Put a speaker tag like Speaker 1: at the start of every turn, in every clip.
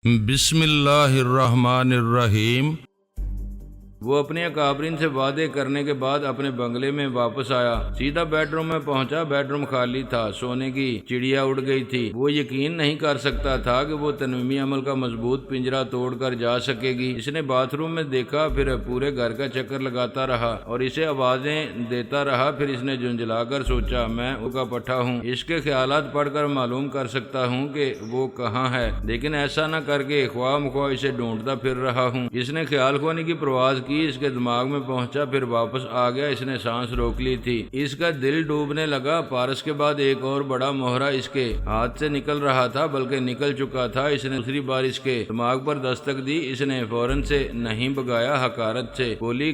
Speaker 1: بسم اللہ الرحمن الرحیم۔ وہ اپنے اکابرین سے وعدے کرنے کے بعد اپنے بنگلے میں واپس آیا، سیدھا بیڈ روم میں پہنچا۔ بیڈ روم خالی تھا، سونے کی چڑیا اڑ گئی تھی۔ وہ یقین نہیں کر سکتا تھا کہ وہ تنویمی عمل کا مضبوط پنجرہ توڑ کر جا سکے گی۔ اس نے باتھ روم میں دیکھا، پھر پورے گھر کا چکر لگاتا رہا اور اسے آوازیں دیتا رہا۔ پھر اس نے جھنجھلا کر سوچا، میں اس کا پٹھا ہوں، اس کے خیالات پڑھ کر معلوم کر سکتا ہوں کہ وہ کہاں ہے، لیکن ایسا نہ کر کے خواہ مخواہ اسے ڈھونڈتا پھر رہا ہوں۔ اس نے خیال کھونے کی پرواز کی، اس کے دماغ میں پہنچا، پھر واپس آ گیا۔ اس نے سانس روک لی تھی، اس کا دل ڈوبنے لگا۔ پارس کے بعد ایک اور بڑا مہرہ اس کے ہاتھ سے نکل رہا تھا، بلکہ نکل چکا تھا۔ اس نے دوسری بار اس کے دماغ پر دستک دی۔ اس نے فوراً سے نہیں بگایا، حقارت سے بولی،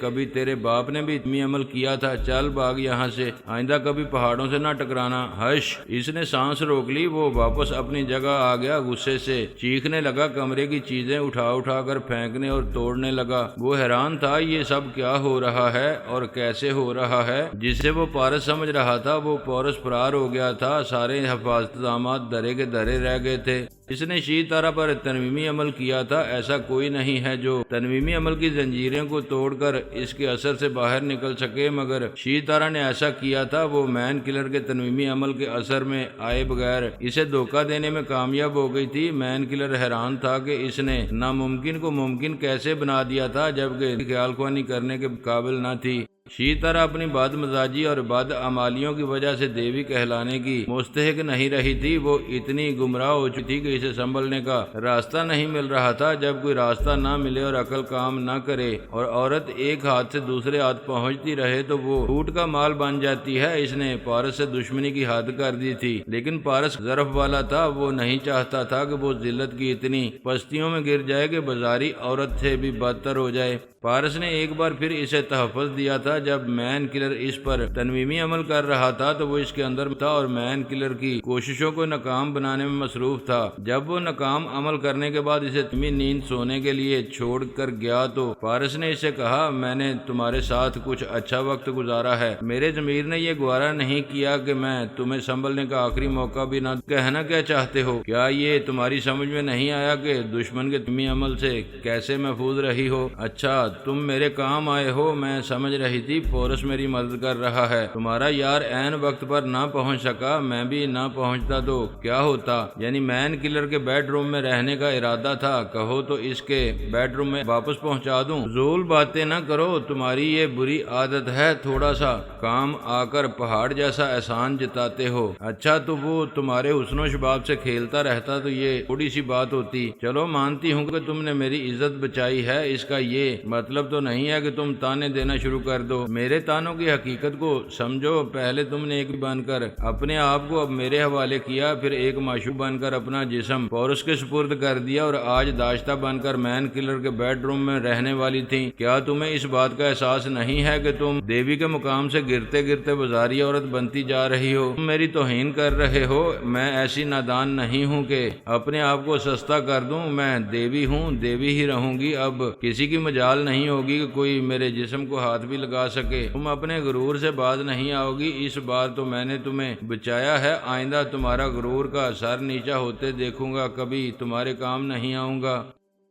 Speaker 1: کبھی تیرے باپ نے بھی تنویمی عمل کیا تھا، چل بھاگ یہاں سے، آئندہ کبھی پہاڑوں سے نہ ٹکرانا۔ ہش! اس نے سانس روک لی۔ وہ واپس اپنی جگہ آ گیا، غصے سے چیخنے لگا، کمرے کی چیزیں اٹھا اٹھا کر پھینکنے اور توڑنے لگا۔ وہ حیران تھا یہ سب کیا ہو رہا ہے اور کیسے ہو رہا ہے۔ جسے وہ پارس سمجھ رہا تھا وہ پارس فرار ہو گیا تھا۔ سارے حفاظت اقدامات دھرے کے دھرے رہ گئے تھے۔ اس نے شی طرح پر تنویمی عمل کیا تھا۔ ایسا کوئی نہیں ہے جو تنویمی عمل کی زنجیریں کو توڑ کر اس کے اثر سے باہر نکل سکے، مگر شی طرح نے ایسا کیا تھا۔ وہ مین کلر کے تنویمی عمل کے اثر میں آئے بغیر اسے دھوکہ دینے میں کامیاب ہو گئی تھی۔ مین کلر حیران تھا کہ اس نے ناممکن کو ممکن کیسے بنا دیا تھا، جبکہ خیال خوانی کرنے کے قابل نہ تھی۔ شی طرح اپنی بد مزاجی اور بد عمالیوں کی وجہ سے دیوی کہلانے کی مستحق نہیں رہی تھی۔ وہ اتنی گمراہ ہو چکی تھی کہ اسے سنبھلنے کا راستہ نہیں مل رہا تھا۔ جب کوئی راستہ نہ ملے اور عقل کام نہ کرے اور عورت ایک ہاتھ سے دوسرے ہاتھ پہنچتی رہے تو وہ لوٹ کا مال بن جاتی ہے۔ اس نے پارس سے دشمنی کی حد کر دی تھی، لیکن پارس ظرف والا تھا۔ وہ نہیں چاہتا تھا کہ وہ ذلت کی اتنی پستیوں میں گر جائے کہ بازاری عورت سے بھی بدتر ہو جائے۔ پارس نے ایک بار پھر اسے تحفظ دیا تھا۔ جب مین کلر اس پر تنویمی عمل کر رہا تھا تو وہ اس کے اندر تھا اور مین کلر کی کوششوں کو ناکام بنانے میں مصروف تھا۔ جب وہ ناکام عمل کرنے کے بعد اسے تنویمی نیند سونے کے لیے چھوڑ کر گیا تو پارس نے اسے کہا، میں نے تمہارے ساتھ کچھ اچھا وقت گزارا ہے، میرے ضمیر نے یہ گوارا نہیں کیا کہ میں تمہیں سنبھلنے کا آخری موقع بھی نہ۔ کہنا کیا چاہتے ہو؟ کیا یہ تمہاری سمجھ میں نہیں آیا کہ دشمن کے تنویمی عمل سے کیسے محفوظ رہی ہو؟ اچھا تم میرے کام آئے ہو، میں سمجھ رہی تھی فورس میری مدد کر رہا ہے۔ تمہارا یار عین وقت پر نہ پہنچ سکا، میں بھی نہ پہنچتا تو کیا ہوتا؟ یعنی مین کلر کے بیڈ روم میں رہنے کا ارادہ تھا؟ کہو تو اس کے بیڈ روم میں واپس پہنچا دوں؟ فضول باتیں نہ کرو، تمہاری یہ بری عادت ہے، تھوڑا سا کام آ کر پہاڑ جیسا احسان جتاتے ہو۔ اچھا تو وہ تمہارے حسن و شباب سے کھیلتا رہتا تو یہ تھوڑی سی بات ہوتی۔ چلو مانتی ہوں کہ تم نے میری عزت بچائی ہے، اس کا یہ مطلب تو نہیں ہے کہ تم تانے دینا شروع کر دو۔ میرے تانوں کی حقیقت کو سمجھو۔ پہلے تم نے ایک بن کر اپنے آپ کو اب میرے حوالے کیا، پھر ایک معشوق بن کر اپنا جسم پورس کے سپرد کر دیا، اور آج داشتہ بن کر مین کلر کے بیڈ روم میں رہنے والی تھی۔ کیا تمہیں اس بات کا احساس نہیں ہے کہ تم دیوی کے مقام سے گرتے گرتے بازاری عورت بنتی جا رہی ہو؟ تم میری توہین کر رہے ہو۔ میں ایسی نادان نہیں ہوں کہ اپنے آپ کو سستا کر دوں۔ میں دیوی ہوں، دیوی ہی رہوں گی۔ اب کسی کی مجال نہیں ہوگی کہ کوئی میرے جسم کو ہاتھ بھی لگا سکے۔ تم اپنے غرور سے باز نہیں آؤ گی۔ اس بار تو میں نے تمہیں بچایا ہے، آئندہ تمہارا غرور کا سر نیچا ہوتے دیکھوں گا، کبھی تمہارے کام نہیں آؤں گا۔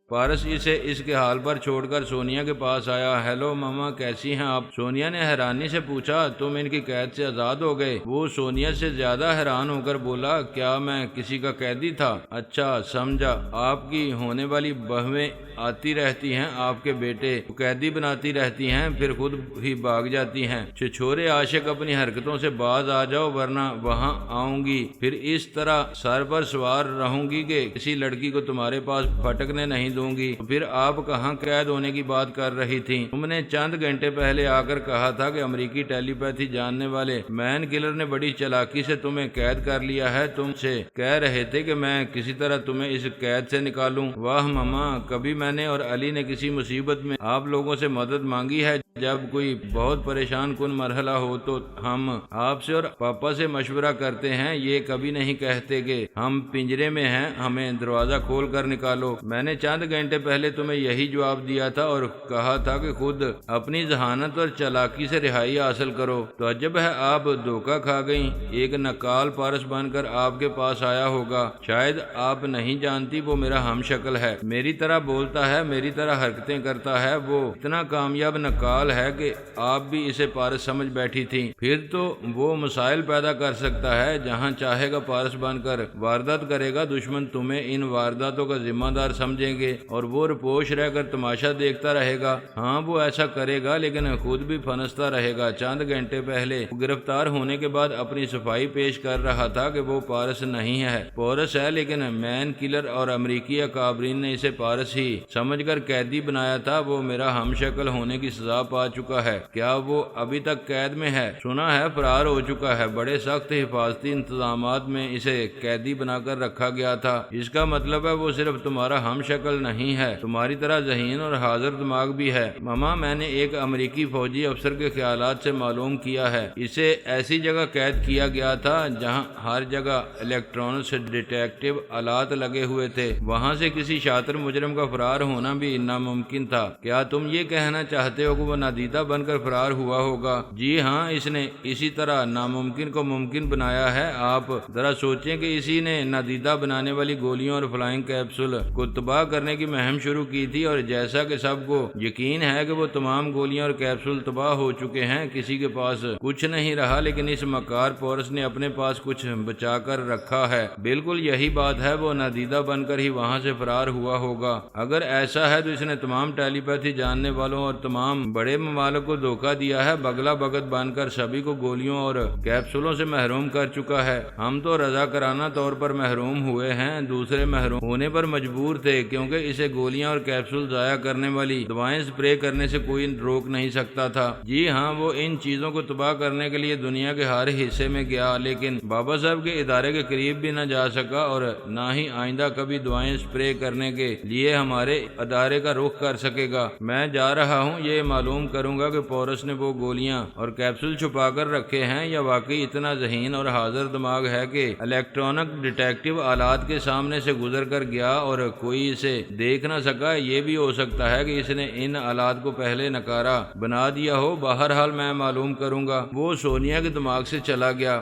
Speaker 1: پارس اسے اس کے حال پر چھوڑ کر سونیا کے پاس آیا۔ ہیلو ماما، کیسی ہیں آپ؟ سونیا نے حیرانی سے پوچھا، تم ان کی قید سے آزاد ہو گئے؟ وہ سونیا سے زیادہ حیران ہو کر بولا، کیا میں کسی کا قیدی تھا؟ اچھا سمجھا، آپ کی ہونے والی بہویں آتی رہتی ہیں، آپ کے بیٹے قیدی بناتی رہتی ہیں، پھر خود ہی بھاگ جاتی ہیں۔ چھچورے عاشق، اپنی حرکتوں سے باز آ جاؤ ورنہ وہاں آؤں گی، پھر اس طرح سر پر سوار رہوں گی کہ کسی لڑکی کو تمہارے پاس پھٹکنے نہیں دوں گی۔ پھر آپ کہاں قید ہونے کی بات کر رہی تھی؟ تم نے چند گھنٹے پہلے آ کر کہا تھا کہ امریکی ٹیلی پیتھی جاننے والے مین کلر نے بڑی چالاکی سے تمہیں قید کر لیا ہے۔ تم سے کہہ رہے تھے کہ میں کسی طرح تمہیں اس قید سے نکالوں۔ واہ ماما، کبھی میں نے اور علی نے کسی مصیبت میں آپ لوگوں سے مدد مانگی ہے جب کوئی بہت پریشان کن مرحلہ ہو تو ہم آپ سے اور پاپا سے مشورہ کرتے ہیں، یہ کبھی نہیں کہتے کہ ہم پنجرے میں ہیں، ہمیں دروازہ کھول کر نکالو۔ میں نے چند گھنٹے پہلے تمہیں یہی جواب دیا تھا اور کہا تھا کہ خود اپنی ذہانت اور چالاکی سے رہائی حاصل کرو۔ تو عجب ہے آپ دھوکہ کھا گئیں۔ ایک نکال پارس بن کر آپ کے پاس آیا ہوگا، شاید آپ نہیں جانتی وہ میرا ہم شکل ہے، میری طرح بولتا ہے، میری طرح حرکتیں کرتا ہے، وہ اتنا کامیاب نکال ہے کہ آپ بھی اسے پارس سمجھ بیٹھی تھی۔ پھر تو وہ مسائل پیدا کر سکتا ہے، جہاں چاہے گا پارس بن کر واردات کرے گا۔ دشمن تمہیں ان وارداتوں کا ذمہ دار سمجھیں گے اور وہ رپوش رہ کر تماشا دیکھتا رہے گا۔ ہاں وہ ایسا کرے گا، لیکن خود بھی پھنستا رہے گا۔ چند گھنٹے پہلے گرفتار ہونے کے بعد اپنی صفائی پیش کر رہا تھا کہ وہ پارس نہیں ہے، پورس ہے، لیکن مین کلر اور امریکی اکابرین نے اسے پارس ہی سمجھ کر قیدی بنایا تھا۔ وہ میرا ہم شکل ہونے کی سزا پا چکا ہے۔ کیا وہ ابھی تک قید میں ہے؟ سنا ہے فرار ہو چکا ہے۔ بڑے سخت حفاظتی انتظامات میں اسے قیدی بنا کر رکھا گیا تھا۔ اس کا مطلب ہے وہ صرف تمہارا ہم شکل نہیں ہے، تمہاری طرح ذہین اور حاضر دماغ بھی ہے۔ ماما، میں نے ایک امریکی فوجی افسر کے خیالات سے معلوم کیا ہے، اسے ایسی جگہ قید کیا گیا تھا جہاں ہر جگہ الیکٹرانکس ڈیٹیکٹیو آلات لگے ہوئے تھے۔ وہاں سے کسی شاطر مجرم کا فرار ہونا بھی ناممکن تھا۔ کیا تم یہ کہنا چاہتے ہو کہ وہ نادیدہ بن کر فرار ہوا ہوگا؟ جی ہاں، اس نے اسی طرح ناممکن کو ممکن بنایا ہے۔ آپ ذرا سوچیں کہ اسی نے نادیدہ بنانے والی گولیوں اور فلائنگ کیپسول کو تباہ کرنے کی مہم شروع کی تھی، اور جیسا کہ سب کو یقین ہے کہ وہ تمام گولیاں اور کیپسول تباہ ہو چکے ہیں، کسی کے پاس کچھ نہیں رہا، لیکن اس مکار پورس نے اپنے پاس کچھ بچا کر رکھا ہے۔ بالکل یہی بات ہے، وہ نادیدہ بن کر ہی وہاں سے فرار ہوا ہوگا۔ اگر ایسا ہے تو اس نے تمام ٹیلی پیتھی جاننے والوں اور تمام بڑے ممالک کو دھوکہ دیا ہے، بگلا بگت بن کر سبھی کو گولیوں اور کیپسولوں سے محروم کر چکا ہے۔ ہم تو رضاکارانہ طور پر محروم ہوئے ہیں، دوسرے محروم ہونے پر مجبور تھے، کیونکہ اسے گولیاں اور کیپسول ضائع کرنے والی دوائیں سپرے کرنے سے کوئی روک نہیں سکتا تھا۔ جی ہاں، وہ ان چیزوں کو تباہ کرنے کے لیے دنیا کے ہر حصے میں گیا، لیکن بابا صاحب کے ادارے کے قریب بھی نہ جا سکا اور نہ ہی آئندہ کبھی دوائیں سپرے کرنے کے لیے ہمارے ادارے کا رخ کر سکے گا۔ میں جا رہا ہوں، یہ معلوم کروں گا کہ پورس نے وہ گولیاں اور کیپسول چھپا کر رکھے ہیں یا واقعی اتنا ذہین اور حاضر دماغ ہے کہ الیکٹرانک ڈیٹیکٹیو آلات کے سامنے سے گزر کر گیا اور کوئی اسے دیکھ نہ سکا۔ یہ بھی ہو سکتا ہے کہ اس نے ان آلات کو پہلے نکارا بنا دیا ہو۔ بہرحال میں معلوم کروں گا۔ وہ سونیا کے دماغ سے چلا گیا۔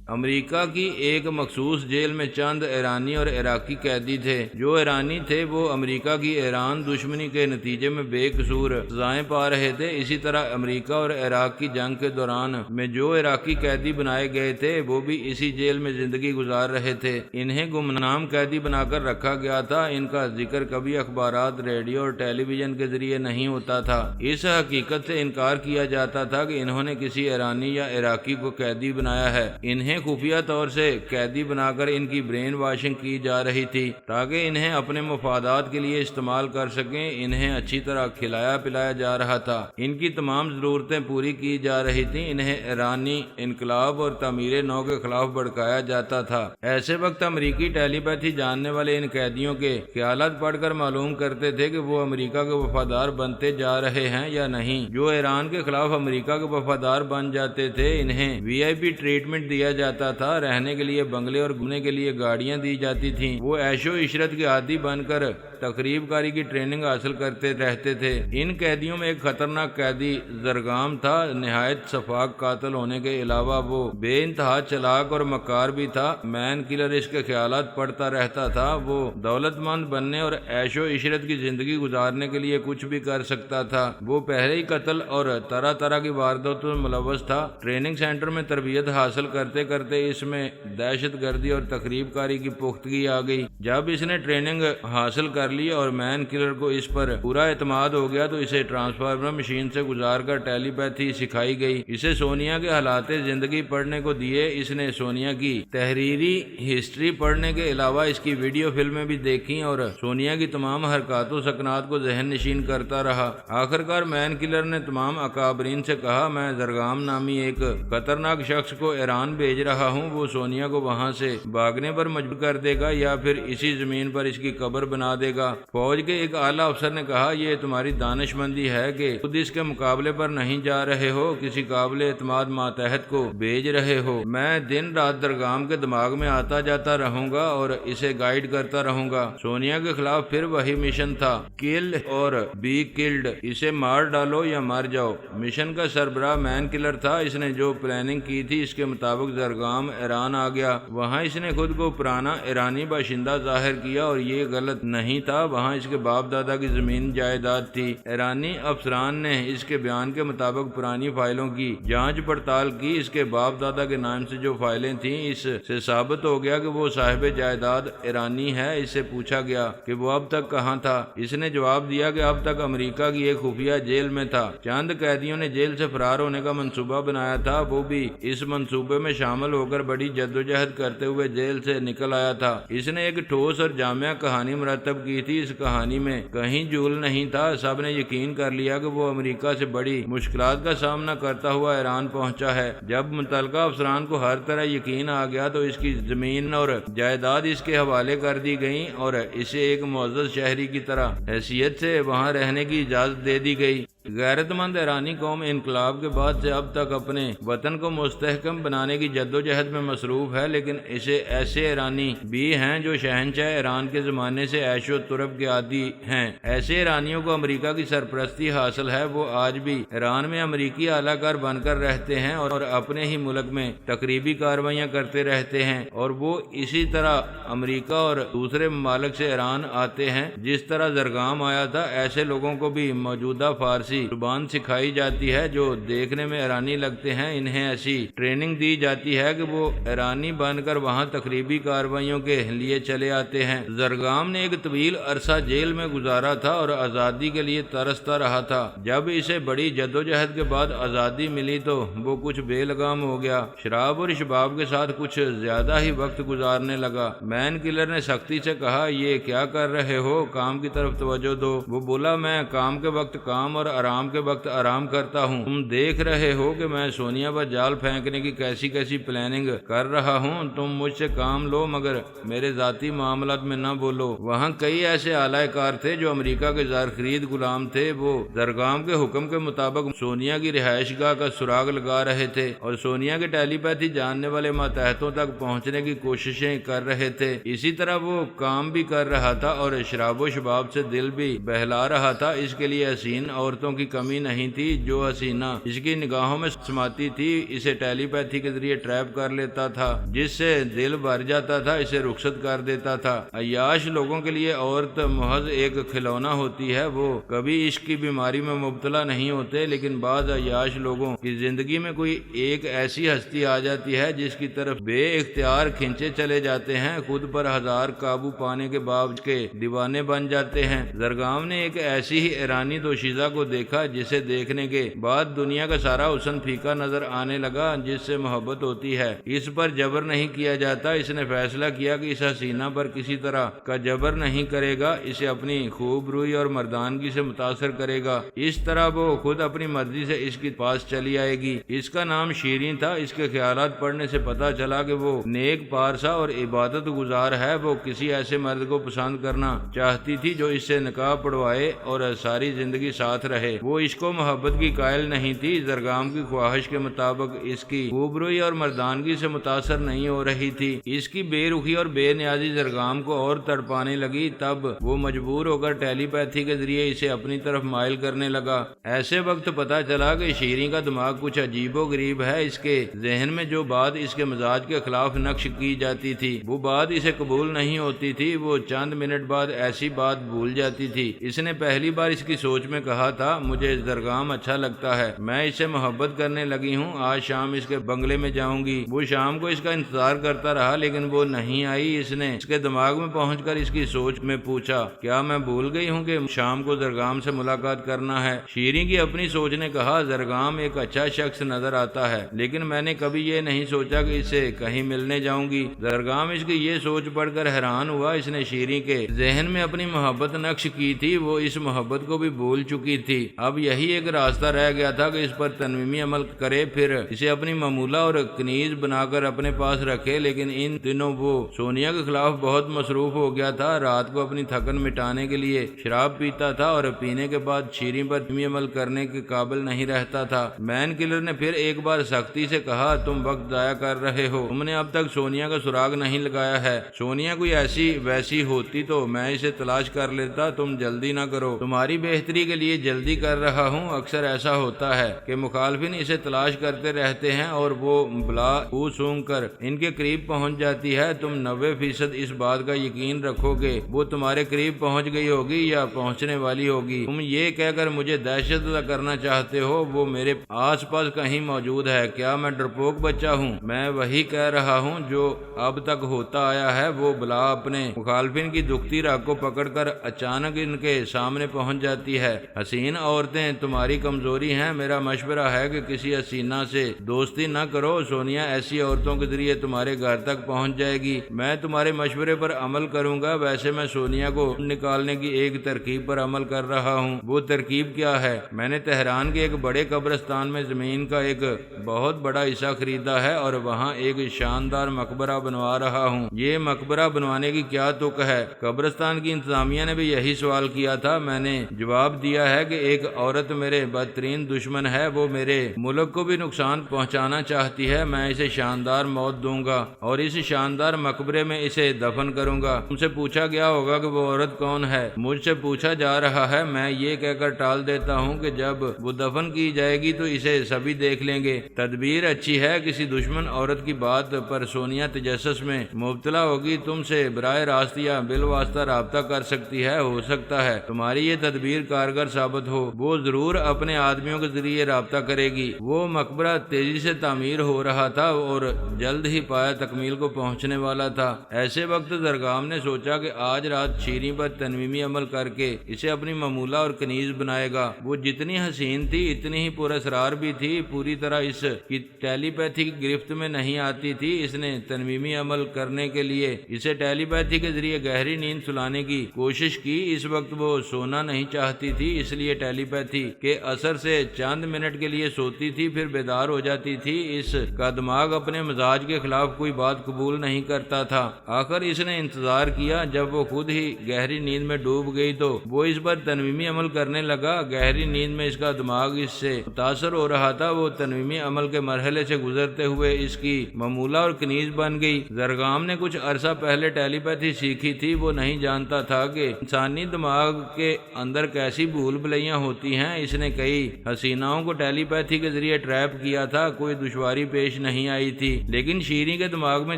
Speaker 1: امریکہ کی ایک مخصوص جیل میں چند ایرانی اور عراقی قیدی تھے۔ جو ایرانی تھے وہ امریکہ کی ایران دشمنی کے نتیجے میں بے قصور سزائیں پا رہے تھے۔ اسی طرح امریکہ اور عراق کی جنگ کے دوران میں جو عراقی قیدی بنائے گئے تھے وہ بھی اسی جیل میں زندگی گزار رہے تھے۔ انہیں گمنام قیدی بنا کر رکھا گیا تھا۔ ان کا ذکر کبھی اخبارات، ریڈیو اور ٹیلی ویژن کے ذریعے نہیں ہوتا تھا۔ اس حقیقت سے انکار کیا جاتا تھا کہ انہوں نے کسی ایرانی یا عراقی کو قیدی بنایا ہے۔ انہیں خفیہ طور سے قیدی بنا کر ان کی برین واشنگ کی جا رہی تھی تاکہ انہیں اپنے مفادات کے لیے استعمال کر سکیں۔ انہیں اچھی طرح کھلایا پلایا جا رہا تھا، ان کی تمام ضرورتیں پوری کی جا رہی تھیں۔ انہیں ایرانی انقلاب اور تعمیر نو کے خلاف بھڑکایا جاتا تھا۔ ایسے وقت امریکی ٹیلی پیتھی جاننے والے ان قیدیوں کے خیالات پڑھ کر معلوم کرتے تھے کہ وہ امریکہ کے وفادار بنتے جا رہے ہیں یا نہیں۔ جو ایران کے خلاف امریکہ کے وفادار بن جاتے تھے انہیں VIP ٹریٹمنٹ دیا جاتا تھا، رہنے کے لیے بنگلے اور گھومنے کے لیے گاڑیاں دی جاتی تھیں۔ وہ عیش و عشرت کے عادی بن کر تقریب کاری کی ٹریننگ حاصل کرتے رہتے تھے۔ ان قیدیوں میں ایک خطرناک قیدی زرگام تھا۔ نہایت شفاق قاتل ہونے کے علاوہ وہ بے انتہا چلاک اور مکار بھی تھا۔ مین کلر اس کے خیالات پڑھتا رہتا تھا۔ وہ دولت مند بننے اور عیش و عشرت کی زندگی گزارنے کے لیے کچھ بھی کر سکتا تھا۔ وہ پہلے ہی قتل اور طرح طرح کی وارداتوں میں ملوث تھا۔ ٹریننگ سینٹر میں تربیت حاصل کرتے کرتے اس میں دہشت گردی اور تخریب کاری کی پختگی آ گئی۔ جب اس نے ٹریننگ حاصل کر لی اور مین کلر کو اس پر پورا اعتماد ہو گیا تو اسے ٹرانسفارمر مشین سے گزار کر ٹیلی پیتھی سکھائی گئی۔ اسے سونیا کے حالات زندگی پڑھنے کو دیے۔ اس نے سونیا کی تحریری ہسٹری پڑھنے کے علاوہ اس کی ویڈیو فلمیں بھی دیکھیں اور سونیا کی تمام حرکات و سکنات کو ذہن نشین کرتا رہا۔ آخرکار مین کلر نے تمام اکابرین سے کہا، میں زرگام نامی ایک خطرناک شخص کو ایران بھیج رہا ہوں وہ سونیا کو وہاں سے بھاگنے پر مجبور کر دے گا یا پھر اسی زمین پر اس کی قبر بنا دے گا۔ فوج کے ایک اعلیٰ افسر نے کہا یہ تمہاری دانش مندی ہے کہ خود اس کے مقابلے پر نہیں جا رہے ہو، کسی قابل اعتماد ماتحت کو بھیج رہے ہو۔ میں دن رات درگام کے دماغ میں آتا جاتا رہوں گا اور اسے گائیڈ کرتا رہوں گا۔ سونیا کے خلاف پھر وہی مشن تھا، کل اور بی کلڈ، اسے مار ڈالو یا مر جاؤ۔ مشن کا سربراہ مین کلر تھا، اس نے جو پلاننگ کی تھی اس کے مطابق زرگام ایران آ گیا۔ وہاں اس نے خود کو پرانا ایرانی باشندہ ظاہر کیا اور یہ غلط نہیں تھا، وہاں اس کے باپ دادا کی زمین جائیداد تھی۔ ایرانی افسران نے اس کے بیان کے مطابق پرانی فائلوں کی جانچ پڑتال کی، اس کے باپ دادا کے نام سے جو فائلیں تھیں اس سے ثابت ہو گیا کہ وہ صاحب جائیداد ایرانی ہے۔ اس سے پوچھا گیا کہ وہ اب تک کہاں تھا، اس نے جواب دیا کہ اب تک امریکہ کی ایک خفیہ جیل میں تھا۔ چند قیدیوں نے جیل سے فرار ہونے کا منصوبہ بنایا تھا، وہ بھی اس منصوبے میں شامل ہو کر بڑی جدوجہد کرتے ہوئے جیل سے نکل آیا تھا۔ اس نے ایک ٹھوس اور جامع کہانی مرتب کی تھی، اس کہانی میں کہیں جھول نہیں تھا، سب نے یقین کر لیا کہ وہ امریکہ سے بڑی مشکلات کا سامنا کرتا ہوا ایران پہنچا ہے۔ جب متعلقہ افسران کو ہر طرح یقین آ گیا تو اس کی زمین اور جائیداد اس کے حوالے کر دی گئی اور اسے ایک معزز شہری کی طرح حیثیت سے وہاں رہنے کی اجازت دے دی گئی۔ غیرت مند ایرانی قوم انقلاب کے بعد سے اب تک اپنے وطن کو مستحکم بنانے کی جدوجہد میں مصروف ہے، لیکن اسے ایسے ایرانی بھی ہیں جو شہنشاہ ایران کے زمانے سے عیش و طرب کے عادی ہیں۔ ایسے ایرانیوں کو امریکہ کی سرپرستی حاصل ہے، وہ آج بھی ایران میں امریکی اعلی کار بن کر رہتے ہیں اور اپنے ہی ملک میں تقریبی کارروائیاں کرتے رہتے ہیں، اور وہ اسی طرح امریکہ اور دوسرے ممالک سے ایران آتے ہیں جس طرح زرگام آیا تھا۔ ایسے لوگوں کو بھی موجودہ فارسی زبان سکھائی جاتی ہے جو دیکھنے میں ایرانی لگتے ہیں، انہیں ایسی ٹریننگ دی جاتی ہے کہ وہ ایرانی بن کر وہاں تقریبی کارروائیوں کے لیے چلے آتے ہیں۔ زرگام نے ایک طویل عرصہ جیل میں گزارا تھا اور آزادی کے لیے ترستا رہا تھا۔ جب اسے بڑی جدوجہد کے بعد آزادی ملی تو وہ کچھ بے لگام ہو گیا، شراب اور شباب کے ساتھ کچھ زیادہ ہی وقت گزارنے لگا۔ مین کلر نے سختی سے کہا یہ کیا کر رہے ہو، کام کی طرف توجہ دو۔ وہ بولا میں کام کے وقت کام اور آرام کے وقت آرام کرتا ہوں، تم دیکھ رہے ہو کہ میں سونیا پر جال پھینکنے کی کیسی کیسی پلاننگ کر رہا ہوں، تم مجھ سے کام لو مگر میرے ذاتی معاملات میں نہ بولو۔ وہاں کئی ایسے اعلی کار تھے جو امریکہ کے زر خرید غلام تھے، وہ زرگام کے حکم کے مطابق سونیا کی رہائش گاہ کا سراغ لگا رہے تھے اور سونیا کے ٹیلی پیتھی جاننے والے ماتحتوں تک پہنچنے کی کوششیں کر رہے تھے۔ اسی طرح وہ کام بھی کر رہا تھا اور شراب و شباب سے دل بھی بہلا رہا تھا۔ اس کے لیے حسین عورتوں کی کمی نہیں تھی، جو حسینہ اس کی نگاہوں میں سماتی تھی اسے ٹیلی پیتھی کے ذریعے ٹریپ کر لیتا تھا، جس سے دل بھر جاتا تھا، اسے رخصت کر دیتا تھا۔ عیاش لوگوں کے لیے عورت محض ایک کھلونا ہوتی ہے، وہ کبھی عشق کی بیماری میں مبتلا نہیں ہوتے، لیکن بعض عیاش لوگوں کی زندگی میں کوئی ایک ایسی ہستی آ جاتی ہے جس کی طرف بے اختیار کھینچے چلے جاتے ہیں، خود پر ہزار قابو پانے کے باوجود کے دیوانے بن جاتے ہیں۔ زرگام نے ایک ایسی ہی ایرانی دوشیزہ کو دیکھا جسے دیکھنے کے بعد دنیا کا سارا حسن پھیکا نظر آنے لگا، جس سے محبت ہوتی ہے اس پر جبر نہیں کیا جاتا۔ اس نے فیصلہ کیا کہ اس حسینہ پر کسی طرح کا جبر نہیں کرے گا، اسے اپنی خوب روئی اور مردانگی سے متاثر کرے گا، اس طرح وہ خود اپنی مرضی سے اس کے پاس چلی آئے گی۔ اس کا نام شیریں تھا، اس کے خیالات پڑھنے سے پتا چلا کہ وہ نیک پارسا اور عبادت گزار ہے، وہ کسی ایسے مرد کو پسند کرنا چاہتی تھی جو اس سے نکاح پڑھوائے اور ساری زندگی ساتھ رہے۔ وہ عشق و محبت کی قائل نہیں تھی، زرگام کی خواہش کے مطابق اس کی خوبروئی اور مردانگی سے متاثر نہیں ہو رہی تھی۔ اس کی بے رخی اور بے نیازی زرگام کو اور تڑپانے لگی، تب وہ مجبور ہو کر ٹیلی پیتھی کے ذریعے اسے اپنی طرف مائل کرنے لگا۔ ایسے وقت پتا چلا کہ شیریں کا دماغ کچھ عجیب و غریب ہے، اس کے ذہن میں جو بات اس کے مزاج کے خلاف نقش کی جاتی تھی وہ بات اسے قبول نہیں ہوتی تھی، وہ چند منٹ بعد ایسی بات بھول جاتی تھی۔ اس نے پہلی بار اس کی سوچ میں کہا تھا مجھے زرگام اچھا لگتا ہے، میں اس سے محبت کرنے لگی ہوں، آج شام اس کے بنگلے میں جاؤں گی۔ وہ شام کو اس کا انتظار کرتا رہا لیکن وہ نہیں آئی۔ اس نے اس کے دماغ میں پہنچ کر اس کی سوچ میں پوچھا کیا میں بھول گئی ہوں کہ شام کو زرگام سے ملاقات کرنا ہے؟ شیریں کی اپنی سوچ نے کہا زرگام ایک اچھا شخص نظر آتا ہے لیکن میں نے کبھی یہ نہیں سوچا کہ اس سے کہیں ملنے جاؤں گی۔ زرگام اس کی یہ سوچ پڑھ کر حیران ہوا، اس نے شیریں کے ذہن میں اپنی محبت نقش کی تھی، وہ اس محبت کو بھی بھول چکی تھی۔ اب یہی ایک راستہ رہ گیا تھا کہ اس پر تنویمی عمل کرے، پھر اسے اپنی معمولہ اور کنیز بنا کر اپنے پاس رکھے۔ لیکن ان دنوں وہ سونیا کے خلاف بہت مصروف ہو گیا تھا۔ رات کو اپنی تھکن مٹانے کے لیے شراب پیتا تھا اور پینے کے بعد شیریں پر تنویمی عمل کرنے کے قابل نہیں رہتا تھا۔ مین کلر نے پھر ایک بار سختی سے کہا، تم وقت ضائع کر رہے ہو، تم نے اب تک سونیا کا سراغ نہیں لگایا ہے۔ سونیا کوئی ایسی ویسی ہوتی تو میں اسے تلاش کر لیتا، تم جلدی نہ کرو، تمہاری بہتری کے لیے جلدی کر رہا ہوں۔ اکثر ایسا ہوتا ہے کہ مخالفین اسے تلاش کرتے رہتے ہیں اور وہ بلا او سونگ کر ان کے قریب پہنچ جاتی ہے۔ تم 90% اس بات کا یقین رکھو کہ وہ تمہارے قریب پہنچ گئی ہوگی یا پہنچنے والی ہوگی۔ تم یہ کہہ کر مجھے دہشت زدہ کرنا چاہتے ہو وہ میرے آس پاس کہیں موجود ہے۔ کیا میں ڈرپوک بچہ ہوں؟ میں وہی کہہ رہا ہوں جو اب تک ہوتا آیا ہے۔ وہ بلا اپنے مخالفین کی دکھتی راہ کو پکڑ کر اچانک ان کے سامنے پہنچ جاتی ہے۔ حسین عورتیں تمہاری کمزوری ہیں، میرا مشورہ ہے کہ کسی حسینہ سے دوستی نہ کرو۔ سونیا ایسی عورتوں کے ذریعے تمہارے گھر تک پہنچ جائے گی۔ میں تمہارے مشورے پر عمل کروں گا۔ ویسے میں سونیا کو نکالنے کی ایک ترکیب پر عمل کر رہا ہوں۔ وہ ترکیب کیا ہے؟ میں نے تہران کے ایک بڑے قبرستان میں زمین کا ایک بہت بڑا حصہ خریدا ہے اور وہاں ایک شاندار مقبرہ بنوا رہا ہوں۔ یہ مقبرہ بنوانے کی کیا تک ہے؟ قبرستان کی انتظامیہ نے بھی یہی سوال کیا تھا۔ میں نے جواب دیا ہے کہ ایک عورت میرے بدترین دشمن ہے، وہ میرے ملک کو بھی نقصان پہنچانا چاہتی ہے۔ میں اسے شاندار موت دوں گا اور اس شاندار مقبرے میں اسے دفن کروں گا۔ تم سے پوچھا گیا ہوگا کہ وہ عورت کون ہے؟ مجھ سے پوچھا جا رہا ہے۔ میں یہ کہہ کر ٹال دیتا ہوں کہ جب وہ دفن کی جائے گی تو اسے سبھی دیکھ لیں گے۔ تدبیر اچھی ہے۔ کسی دشمن عورت کی بات پر سونیا تجسس میں مبتلا ہوگی، تم سے براہ راست یا بالواسطہ رابطہ کر سکتی ہے۔ ہو سکتا ہے تمہاری یہ تدبیر کارگر ثابت ہو۔ وہ ضرور اپنے آدمیوں کے ذریعے رابطہ کرے گی۔ وہ مقبرہ تیزی سے تعمیر ہو رہا تھا اور جلد ہی پایا تکمیل کو پہنچنے والا تھا۔ ایسے وقت زرگام نے سوچا کہ آج رات شیریں پر تنویمی عمل کر کے اسے اپنی معمولہ اور کنیز بنائے گا۔ وہ جتنی حسین تھی اتنی ہی پر اسرار بھی تھی۔ پوری طرح اس کی ٹیلی پیتھی کی گرفت میں نہیں آتی تھی۔ اس نے تنویمی عمل کرنے کے لیے اسے ٹیلی پیتھی کے ذریعے گہری نیند سلانے کی کوشش کی۔ اس وقت وہ سونا نہیں چاہتی تھی، اس لیے ٹیلی پیتھی کے اثر سے چند منٹ کے لیے سوتی تھی، پھر بیدار ہو جاتی تھی۔ اس کا دماغ اپنے مزاج کے خلاف کوئی بات قبول نہیں کرتا تھا۔ آخر اس نے انتظار کیا۔ جب وہ خود ہی گہری نیند میں ڈوب گئی تو وہ اس پر تنویمی عمل کرنے لگا۔ گہری نیند میں اس کا دماغ اس سے متاثر ہو رہا تھا۔ وہ تنویمی عمل کے مرحلے سے گزرتے ہوئے اس کی معمولہ اور کنیز بن گئی۔ زرگام نے کچھ عرصہ پہلے ٹیلی پیتھی سیکھی تھی۔ وہ نہیں جانتا تھا کہ انسانی دماغ کے اندر کیسی بھول بھلیاں ہوتی ہیں۔ اس نے کئی حسیناؤں کو ٹیلی پیتھی کے ذریعے ٹریپ کیا تھا، کوئی دشواری پیش نہیں آئی تھی، لیکن شیریں کے دماغ میں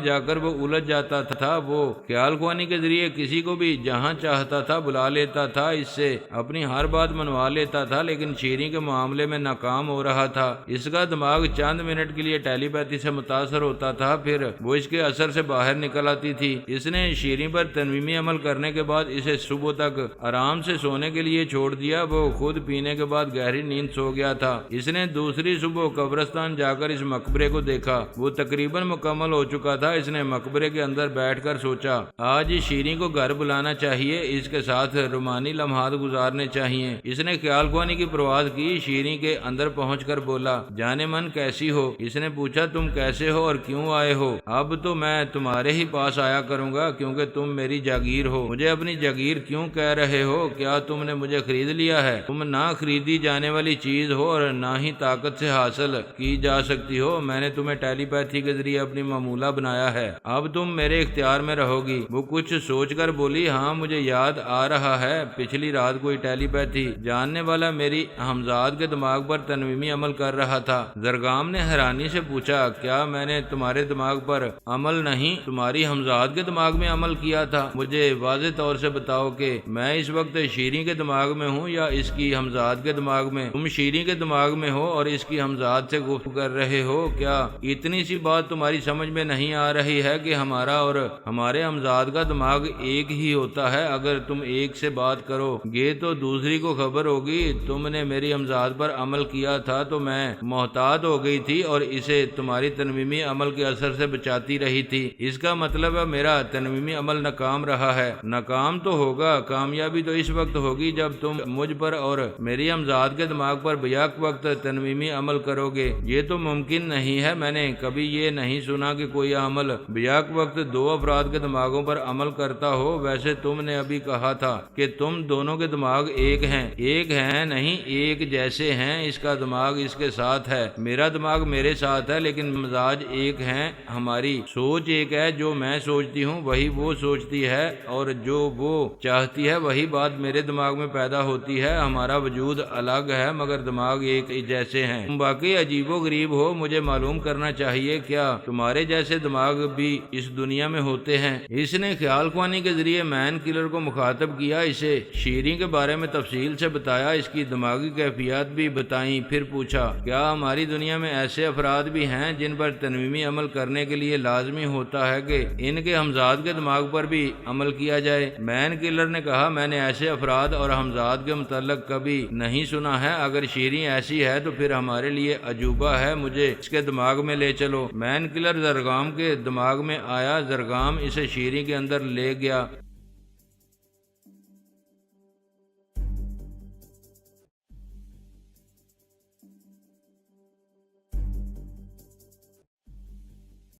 Speaker 1: جا کر وہ الجھ جاتا تھا۔ وہ خیال خوانی کے ذریعے کسی کو بھی جہاں چاہتا تھا بلا لیتا تھا، اس سے اپنی ہر بات منوا لیتا تھا، لیکن شیریں کے معاملے میں ناکام ہو رہا تھا۔ اس کا دماغ چند منٹ کے لیے ٹیلی پیتھی سے متاثر ہوتا تھا، پھر وہ اس کے اثر سے باہر نکل آتی تھی۔ اس نے شیریں پر تنویمی عمل کرنے کے بعد اسے صبح تک آرام سے سونے کے لیے چھوڑ دیا۔ وہ خود پینے کے بعد گہری نیند سو گیا تھا۔ اس نے دوسری صبح قبرستان جا کر اس مقبرے کو دیکھا۔ وہ تقریباً مکمل ہو چکا تھا۔ اس نے مقبرے کے اندر بیٹھ کر سوچا، آج شیریں کو گھر بلانا چاہیے، اس کے ساتھ رومانی لمحات گزارنے چاہیے۔ اس نے خیال خوانی کی پرواز کی۔ شیریں کے اندر پہنچ کر بولا، جانے من کیسی ہو؟ اس نے پوچھا، تم کیسے ہو اور کیوں آئے ہو؟ اب تو میں تمہارے ہی پاس آیا کروں گا کیونکہ تم میری جاگیر ہو۔ مجھے اپنی جاگیر کیوں کہہ رہے ہو؟ کیا تم نے مجھے خرید لیا ہے؟ تم نہ خریدی جانے والی چیز ہو اور نہ ہی طاقت سے حاصل کی جا سکتی ہو۔ میں نے تمہیں ٹیلی پیتھی کے ذریعے اپنی معمولہ بنایا ہے، اب تم میرے اختیار میں رہو گی۔ وہ کچھ سوچ کر بولی، ہاں مجھے یاد آ رہا ہے، پچھلی رات کوئی ٹیلی پیتھی جاننے والا میری ہمزاد کے دماغ پر تنویمی عمل کر رہا تھا۔ زرگام نے حیرانی سے پوچھا، کیا میں نے تمہارے دماغ پر عمل نہیں تمہاری ہمزاد کے دماغ میں عمل کیا تھا؟ مجھے واضح طور سے بتاؤ کہ میں اس وقت شیریں کے دماغ میں ہوں یا اس کی ہمزاد کے دماغ میں؟ تم شیریں کے دماغ میں ہو اور اس کی ہمزاد سے گفتگو کر رہے ہو۔ کیا اتنی سی بات تمہاری سمجھ میں نہیں آ رہی ہے کہ ہمارا اور ہمارے ہمزاد کا دماغ ایک ہی ہوتا ہے؟ اگر تم ایک سے بات کرو گے تو دوسری کو خبر ہوگی۔ تم نے میری ہمزاد پر عمل کیا تھا تو میں محتاط ہو گئی تھی اور اسے تمہاری تنویمی عمل کے اثر سے بچاتی رہی تھی۔ اس کا مطلب ہے میرا تنویمی عمل ناکام رہا ہے۔ ناکام تو ہوگا، کامیابی تو اس وقت ہوگی جب تم مجھ پر اور میری ہمزاد کے دماغ پر بیک وقت تنویمی عمل کرو گے، یہ تو ممکن نہیں ہے۔ میں نے کبھی یہ نہیں سنا کہ کوئی عمل بیک وقت دو افراد کے دماغوں پر عمل کرتا ہو۔ ویسے تم نے ابھی کہا تھا کہ تم دونوں کے دماغ ایک ہیں۔ ایک ہیں نہیں، ایک جیسے ہیں۔ اس کا دماغ اس کے ساتھ ہے، میرا دماغ میرے ساتھ ہے، لیکن مزاج ایک ہیں۔ ہماری سوچ ایک ہے، جو میں سوچتی ہوں وہی وہ سوچتی ہے، اور جو وہ چاہتی ہے وہی بات میرے دماغ میں پیدا ہوتی ہے۔ ہمارا وجود الگ ہے مگر دماغ ایک جیسے ہیں۔ تم واقعی عجیب و غریب ہو، مجھے معلوم کرنا چاہیے کیا تمہارے جیسے دماغ بھی اس دنیا میں ہوتے ہیں؟ اس نے خیال خوانی کے ذریعے مین کلر کو مخاطب کیا، اسے شیریں کے بارے میں تفصیل سے بتایا، اس کی دماغی کیفیات بھی بتائیں، پھر پوچھا کیا ہماری دنیا میں ایسے افراد بھی ہیں جن پر تنویمی عمل کرنے کے لیے لازمی ہوتا ہے کہ ان کے ہمزاد کے دماغ پر بھی عمل کیا جائے؟ مین کلر نے کہا میں نے ایسے افراد اور ہمزاد کے متعلق کبھی نہیں سنا ہے۔ اگر شیریں ایسی ہے تو پھر ہمارے لیے عجوبہ ہے، مجھے اس کے دماغ میں لے چلو۔ مین کلر زرگام کے دماغ میں آیا، زرگام اسے شیریں کے اندر لے گیا۔